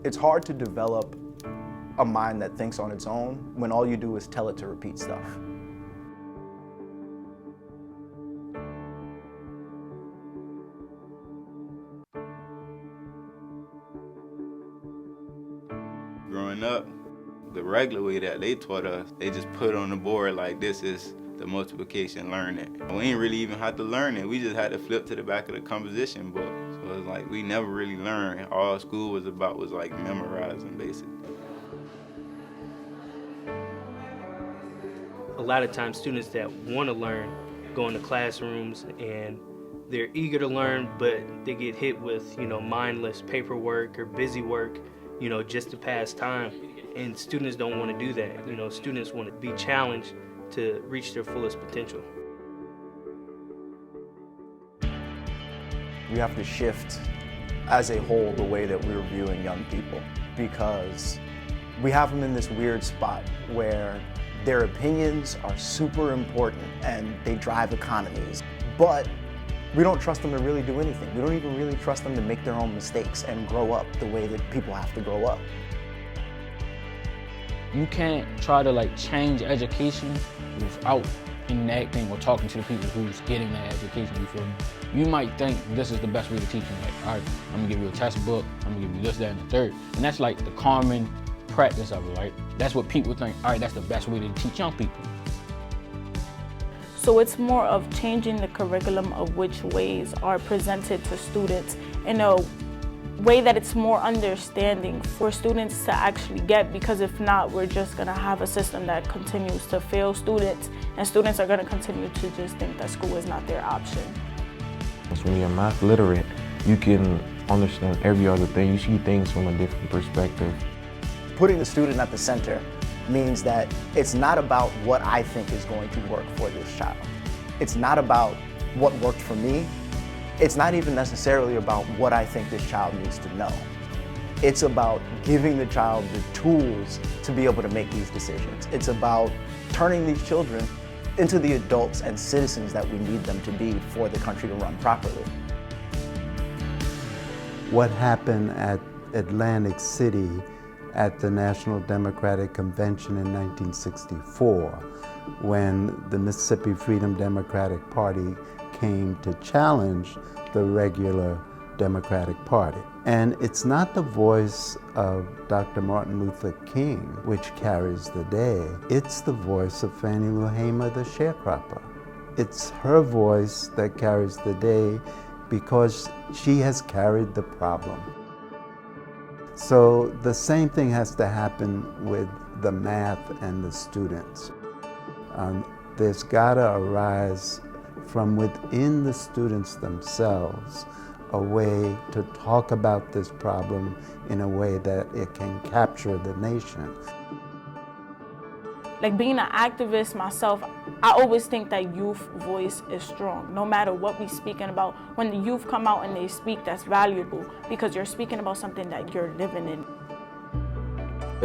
It's hard to develop a mind that thinks on its own when all you do is tell it to repeat stuff. Growing up, the regular way that they taught us, they just put on the board like this is the multiplication, learn it. We ain't really even had to learn it. We just had to flip to the back of the composition book. So it's like we never really learned. All school was about was like memorizing basically. A lot of times students that want to learn go into classrooms and they're eager to learn, but they get hit with, mindless paperwork or busy work, just to pass time. And students don't want to do that. Students want to be challenged to reach their fullest potential. We have to shift as a whole the way that we're viewing young people, because we have them in this weird spot where their opinions are super important and they drive economies, but we don't trust them to really do anything. We don't even really trust them to make their own mistakes and grow up the way that people have to grow up. You can't try to change education without enacting or talking to the people who's getting that education, you feel me? You might think this is the best way to teach them. All right, I'm gonna give you a test book, I'm gonna give you this, that, and the third. And that's like the common practice of it, right? That's what people think, all right, that's the best way to teach young people. So it's more of changing the curriculum of which ways are presented to students in a way that it's more understanding for students to actually get, because if not, we're just gonna have a system that continues to fail students, and students are gonna continue to just think that school is not their option. When you're math literate, you can understand every other thing. You see things from a different perspective. Putting the student at the center means that it's not about what I think is going to work for this child. It's not about what worked for me. It's not even necessarily about what I think this child needs to know. It's about giving the child the tools to be able to make these decisions. It's about turning these children into the adults and citizens that we need them to be for the country to run properly. What happened at Atlantic City at the National Democratic Convention in 1964, when the Mississippi Freedom Democratic Party came to challenge the regular Democratic Party. And it's not the voice of Dr. Martin Luther King which carries the day. It's the voice of Fannie Lou Hamer, the sharecropper. It's her voice that carries the day because she has carried the problem. So the same thing has to happen with the math and the students. There's gotta arise from within the students themselves a way to talk about this problem in a way that it can capture the nation. Like being an activist myself, I always think that youth voice is strong. No matter what we're speaking about, when the youth come out and they speak, that's valuable because you're speaking about something that you're living in.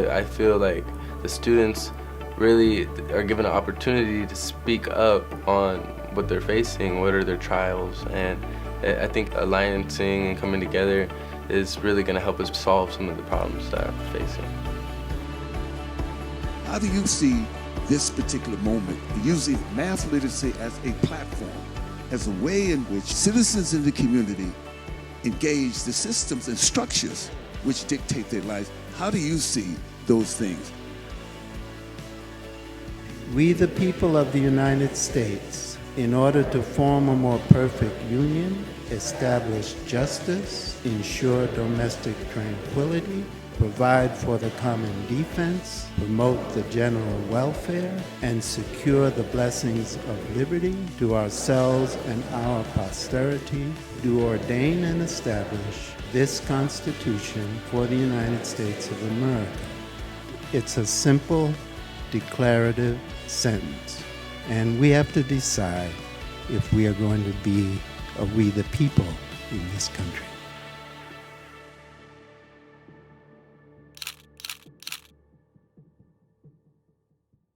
I feel like the students really are given an opportunity to speak up on what they're facing, what are their trials, and I think alliancing and coming together is really going to help us solve some of the problems that we're facing. How do you see this particular moment, using math literacy as a platform, as a way in which citizens in the community engage the systems and structures which dictate their lives? How do you see those things? We, the people of the United States, in order to form a more perfect union, establish justice, ensure domestic tranquility, provide for the common defense, promote the general welfare, and secure the blessings of liberty to ourselves and our posterity, do ordain and establish this Constitution for the United States of America. It's a simple, declarative sentence, and we have to decide if we are going to be we the people in this country.